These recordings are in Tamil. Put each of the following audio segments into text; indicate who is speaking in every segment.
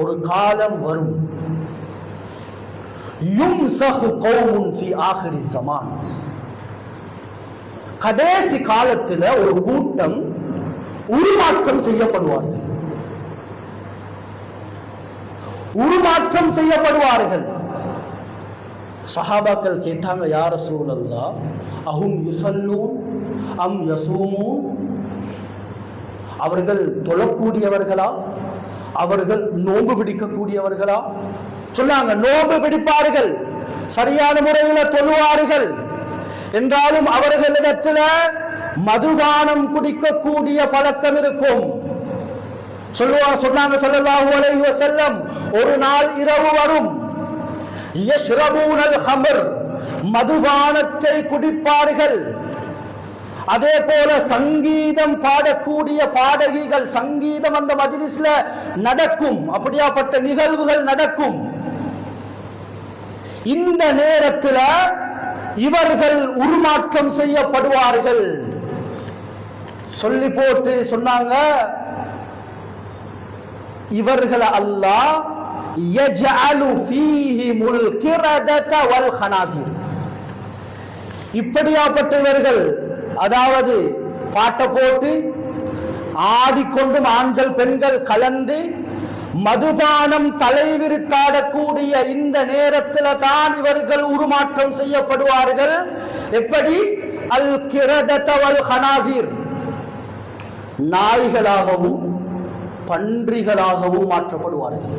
Speaker 1: ஒரு காலம் வரும், யும்ஸஹு கௌமுன் ஃபீ ஆகிரி ஸமான், கடைசி காலத்தில் ஒரு கூட்டம் உருமாற்றம் செய்யப்படுவார்கள். உருமாற்றம் செய்யப்படுவார்கள். சஹாபாக்கள் கேட்டாங்க, யா ரசூலல்லாஹ், அஹும் யுஸல்லூன் அம் யஸூமூன், அவர்கள் தொழக்கூடியவர்களா, அவர்கள் நோன்பு பிடிக்கக்கூடியவர்களா? சொன்னாங்க, நோன்பு பிடிப்பார்கள், சரியான முறையில் தொழுவார்கள், என்றாலும் அவர்களிடத்தில் மதுபானம் குடிக்கக்கூடிய பழக்கம் இருக்கும். சொன்னாங்க ஸல்லல்லாஹு அலைஹி வஸல்லம், ஒரு நாள் இரவு வரும், யஷ்ரபூனல் ஹம்ர், மதுபானத்தை குடிப்பார்கள். அதே போல சங்கீதம் பாடக்கூடிய பாடகிகள், சங்கீதம் அந்த மஜ்லிஸ்ல நடக்கும், அப்படியாப்பட்ட நிகழ்வுகள் நடக்கும். இந்த நேரத்தில் இவர்கள் உருமாற்றம் செய்யப்படுவார்கள். சொல்லி போட்டு சொன்னாங்க, இவர்கள் அல்லாஹ் யஜஅலு ஃபீஹிமுல் கிரதத வல் ஹனாஸிர், இப்படியாப்பட்டவர்கள், அதாவது பாட்டை போட்டு ஆடிக்கொண்டும் ஆண்கள் பெண்கள் கலந்து மதுபானம் தலைவிரித்தாடக்கூடிய இந்த நேரத்தில் தான் இவர்கள் உருமாற்றம் செய்யப்படுவார்கள். எப்படி? அல் கிரதத வல் ஹனாஸிர், நாய்களாகவும் பன்றிகளாகவும் மாற்றப்படுவார்கள்.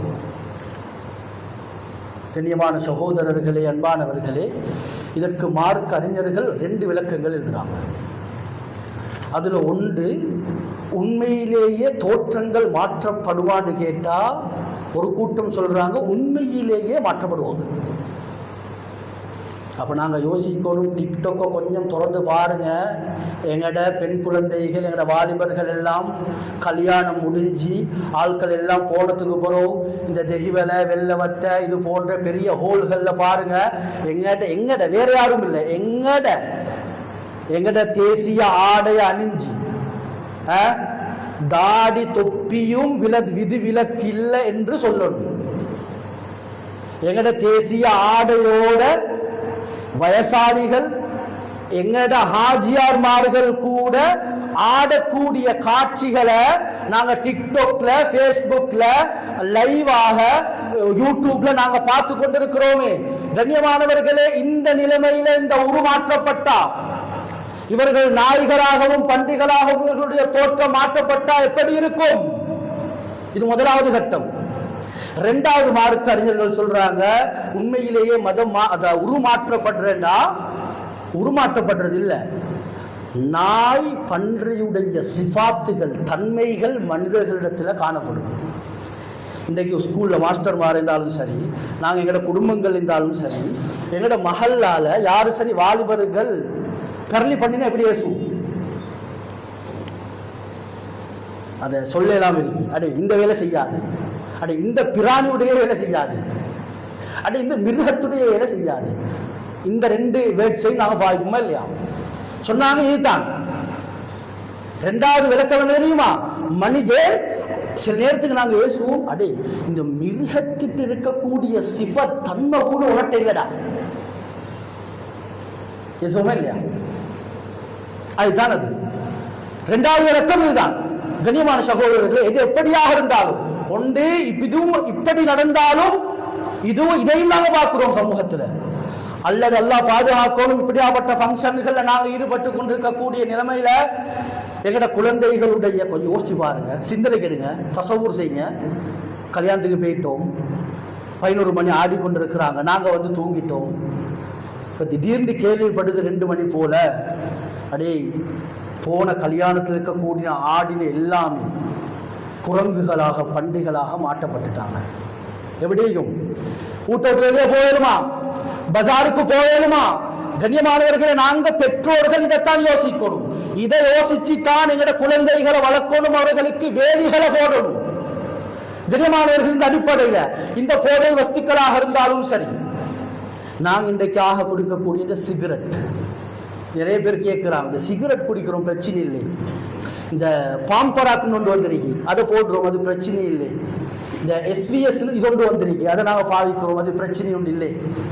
Speaker 1: கண்ணியமான சகோதரர்களே, அன்பானவர்களே, இதற்கு மார்க்க அறிஞர்கள் 2 விளக்கங்கள் எழுதுறாங்க. அதுல ஒன்று, உண்மையிலேயே தோற்றங்கள் மாற்றப்படுவான்னு கேட்டா ஒரு கூட்டம் சொல்றாங்க உண்மையிலேயே மாற்றப்படுவாங்க. அப்போ நாங்கள் யோசிக்கணும், டிக்டாக்கை கொஞ்சம் திறந்து பாருங்க, எங்களோட பெண் குழந்தைகள், எங்களோட வாலிபர்கள் எல்லாம் கல்யாணம் முடிஞ்சு ஆட்கள் எல்லாம் போனதுக்கு பிறகு இந்த தெஹிவலை வெள்ளவத்தை இது போன்ற பெரிய ஹோல்களில் பாருங்க, எங்கட வேற யாரும் இல்லை, எங்கட தேசிய ஆடைய அணிஞ்சு தாடி தொப்பியும் விதி விலக்கு இல்லை என்று சொல்லணும். எங்கட தேசிய ஆடையோட வயசாளிகள், எங்கட ஹாஜியார்மார்கள் கூட ஆடக்கூடிய காட்சிகளை நாங்க டிக்டாக்ல, பேஸ்புக்ல, லைவாக, யூடியூப்ல நாங்க பார்த்து கொண்டிருக்கிறோமே. கண்ணியமானவர்களே, இந்த நிலைமையில இந்த உருமாற்றப்பட்டா, இவர்கள் நாய்களாகவும் பன்றிகளாகவும் இவர்களுடைய தோற்றம் மாற்றப்பட்டா எப்படி இருக்கும்? இது முதலாவது கட்டம். 2வது மார்க்க அறிஞர்கள் சொல்றாங்க, உண்மையிலேயே மதம் உருமாற்றப்படுறா, உருமாற்றப்படுறது இல்ல, நாய் பன்றியுடைய சிபாத்துகள், தன்மைகள் மனிதர்களிடத்தில் காணப்படும். இன்றைக்கு ஸ்கூல்ல மாஸ்டர்மார் இருந்தாலும் சரி, நாங்கள் எங்களோட குடும்பங்கள் இருந்தாலும் சரி, எங்களோட மஹல்லால யாரு சரி வாலிபர்கள் கரலி பண்ணினா எப்படி பேசுவோம்? அதை சொல்லலாம் இருக்கு, அடே இந்த வேலை செய்யாது, அடே இந்த பிராணியுடைய வேலை செய்யாது, அடே இந்த மிருகத்துடைய வேலை செய்யாது. இந்த 2 வேர்ட்ஸை நாங்கள் பாதிக்குமா இல்லையா? சொன்னாங்க இதுதான். 2வது விளக்கம் தெரியுமா? மனித சில நேரத்துக்கு நாங்கள் பேசுவோம், அடே இந்த மிருகத்திட்டு இருக்கக்கூடிய சிஃபத் தன்மை கூட உனட்ட இல்லடா, பேசுவோமா இல்லையா? அதுதான் அது. 2வது விளக்கம் இதுதான். கண்ணியமான சகோதரர்களே, எது எப்படியாக இருந்தாலும் ஒன்று, இதுவும் இப்படி நடந்தாலும் இதுவும் இதையும் நாங்கள் பார்க்கிறோம் சமூகத்தில். அல்லது அல்லாஹ் பாதுகாக்கணும், இப்படியாப்பட்ட ஃபங்க்ஷன்கள்ல நாங்கள் ஈடுபட்டு கொண்டிருக்கக்கூடிய நிலைமையில எங்கட குழந்தைகளுடைய கொஞ்சம் யோசிச்சு பாருங்க, சிந்தனை கெடுங்க, தசவூர் செய்யுங்க. கல்யாணத்துக்கு போயிட்டோம், 11 மணி ஆடிக்கொண்டிருக்கிறாங்க, நாங்கள் வந்து தூங்கிட்டோம். இப்போ திடீர்னு கேள்விப்படுது 2 மணி போல, அடே போன கல்யாணத்தில் இருக்கக்கூடிய ஆடின எல்லாமே குரங்குகளாக பண்டிகளாக மாற்றப்பட்டுட்டாங்க. எப்படியும் ஊட்டத்திலே போயிடுமா, பஜாருக்கு போயிடுமா? கண்ணியமானவர்களை, நாங்க பெற்றோர்கள் இதைத்தான் யோசிக்கணும். இதை யோசிச்சுத்தான் எங்கட குழந்தைகளை வளர்க்கணும், அவர்களுக்கு வேலிகளை போடணும். கண்ணியமானவர்கள், இந்த அடிப்படையில் இந்த போதை வஸ்துக்களாக இருந்தாலும் சரி, நாங்கள் இன்றைக்காக கொடுக்கக்கூடிய இந்த சிகரெட், நிறைய பேர் கேட்குறாங்க, இந்த சிகரெட் குடிக்கிறோம் பிரச்சனை இல்லை, இந்த பாம்பராக்குன்னு கொண்டு வந்திருக்கு அதை போடுறோம் அது பிரச்சனை இல்லை, இந்த எஸ்விஎஸ் இதொண்டு வந்திருக்கு, அதை நாங்கள் பாவிக்கிறோம், அது பிரச்சனை ஒன்று இல்லை,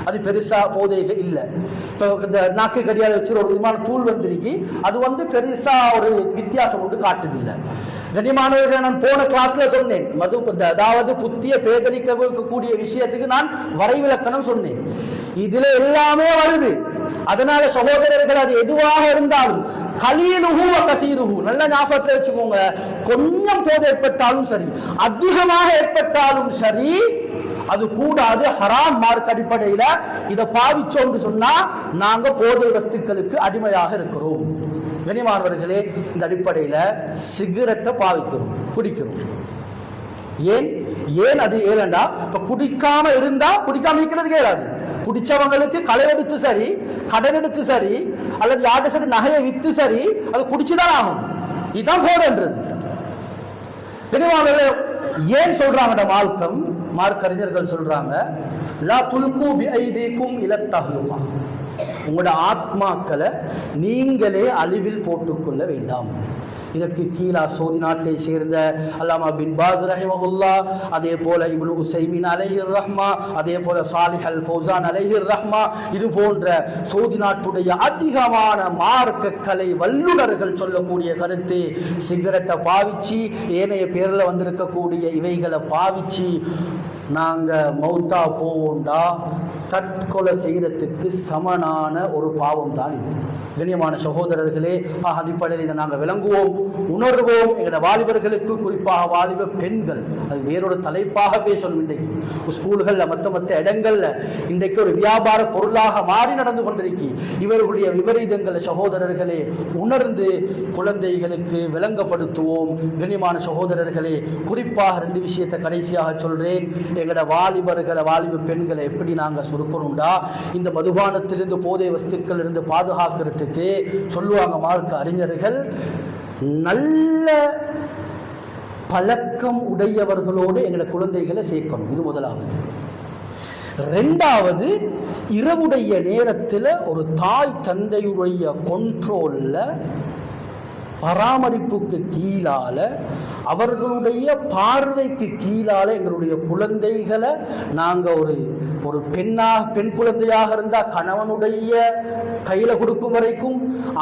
Speaker 1: அது பெருசா போதைக இல்லை. இப்போ இந்த நாக்கு கடியால் வச்சு ஒரு விதமான தூள் வந்திருக்கு, அது பெருசா ஒரு வித்தியாசம் ஒன்று காட்டுதில்லை. கண்ணியமானவர்கள், நான் போன கிளாஸ்ல சொன்னேன், அதாவது புத்திய பேதலிக்கக்கூடிய விஷயத்துக்கு நான் வரைவிலக்கணம் சொன்னேன். இதுல எல்லாமே வருது. அதனால சகோதரர்கள், அது எதுவாக இருந்தாலும் கலீலுஹு வ கஸீருஹு நல்ல ஞாபகத்தில் வச்சுக்கோங்க. கொஞ்சம் போதை ஏற்பட்டாலும் சரி, அதிகமாக ஏற்பட்டாலும் சரி, அது கூடாது. ஹராம் மார்க் அடிப்படையில இதை பாவிச்சோம்னு சொன்னா நாங்க போதை வஸ்துக்களுக்கு அடிமையாக இருக்கிறோம். கனிமானவர்களே, இந்த அடிப்படையில சிகரெட்டை பாவிக்கிறோம், குடிக்கிறோம். ஏன் அது ஏலண்டா, இப்ப குடிக்காம இருந்தா குடிக்காம இருக்கிறதுக்கு ஏலாது. குடிச்சவங்களுக்கு களை எடுத்து சரி, கடன் எடுத்து சரி, அல்லது யார்கிட்ட சரி நகையை வித்து சரி, அது குடிச்சுதான் ஆகும். இதுதான் போதைன்றது. கனிமானவர்களே, ஏன் சொல்றாங்க மார்க்க அறிஞர்கள் சொல்றாங்க, லா துல்கு பி ஐதீக்கும் இல தஹ்லுகா, உங்களோட ஆத்மாக்களை நீங்களே அழிவில் போட்டுக்கொள்ள வேண்டாம். இதற்கு கீழா சவுதி நாட்டை சேர்ந்த அல்லாமா பின் பாஸ் ரஹிமஹுல்லா, அதே போல இப்னு உஸைமீன் அலைஹிர் ரஹ்மா, அதே போல சாலிஹ் அல் ஃபௌசான் அலைஹிர் ரஹ்மா, இது போன்ற சவுதி நாட்டுடைய அதிகமான மார்க்க கலை வல்லுநர்கள் சொல்லக்கூடிய கருத்து, சிகரெட்டை பாவிச்சு ஏனைய பேரில் வந்திருக்கக்கூடிய இவைகளை பாவிச்சு நாங்க மௌத்தா போவோண்டா தற்கொலை செய்யறதுக்கு சமனான ஒரு பாவம் தான் இது. கண்ணியமான சகோதரர்களே, அடிப்படையில் இதை நாங்கள் விளங்குவோம், உணர்வோம். எங்களோட வாலிபர்களுக்கு, குறிப்பாக வாலிப பெண்கள், அது வேறொரு தலைப்பாக பேசணும். இன்றைக்கு ஸ்கூல்களில் மற்ற இடங்கள்ல இன்றைக்கு ஒரு வியாபார பொருளாக மாறி நடந்து கொண்டிருக்கு. இவர்களுடைய விபரீதங்களை சகோதரர்களே உணர்ந்து குழந்தைகளுக்கு விளங்கப்படுத்துவோம். கண்ணியமான சகோதரர்களே, குறிப்பாக 2 விஷயத்தை கடைசியாக சொல்றேன். எங்களோட வாலிபர்களை, வாலிப பெண்களை எப்படி நாங்கள் சுருக்கணும்டா, இந்த மதுபானத்திலிருந்து, போதை வஸ்துக்கள் இருந்து பாதுகாக்கிறதுக்கு சொல்லுவாங்க மார்க்க அறிஞர்கள், நல்ல பழக்கம் உடையவர்களோடு எங்களோட குழந்தைகளை சேர்க்கணும். இது முதலாவது. 2வது, இரவுடைய நேரத்தில் ஒரு தாய் தந்தையுடைய கொண்ட்ரோல்ல, பராமரிப்புக்கு கீழால, அவர்களுடைய பார்வைக்கு கீழால எங்களுடைய குழந்தைகளை நாங்கள் ஒரு பெண் குழந்தையாக இருந்தால் கணவனுடைய கையில கொடுக்கும் வரைக்கும்,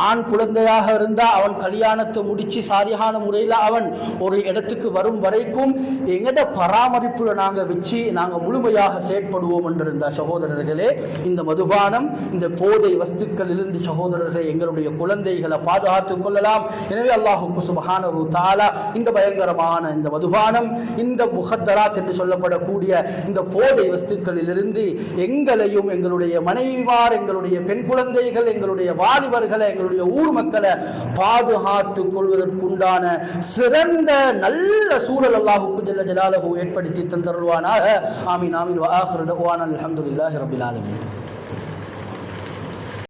Speaker 1: ஆண் குழந்தையாக இருந்தால் அவன் கல்யாணத்தை முடிச்சு சாரியான முறையில் அவன் ஒரு இடத்துக்கு வரும் வரைக்கும் எங்கட பராமரிப்புல நாங்கள் வச்சு நாங்கள் முழுமையாக செயற்படுவோம் என்றிருந்த சகோதரர்களே, இந்த மதுபானம், இந்த போதை வஸ்துக்களிலிருந்து சகோதரர்களை எங்களுடைய குழந்தைகளை பாதுகாத்துக் கொள்ளலாம். எனவே அல்லாஹ்வுக்கு சுப்ஹானஹு தஆலா இந்த பயங்கரமான இந்த மதுபானம், இந்த முஹத்தராத் என்று சொல்லப்படக்கூடிய இந்த போதை வஸ்துக்களிலிருந்து எங்களையும், எங்களுடைய மனைவிமார், எங்களுடைய பெண் குழந்தைகள், எங்களுடைய வாலிபர்களை, எங்களுடைய ஊர் மக்களை பாதுகாத்துக் கொள்வதற்குண்டான சிறந்த நல்ல சூழல் அல்லாஹ்வுக்கு ஜல்ல ஜலாலுஹு ஏற்படுத்தி தந்தருள்வானாக. ஆமீன் ஆமீன். வ ஆகிரு தஅவானா அல்ஹம்துலில்லாஹி ரப்பில் ஆலமீன்.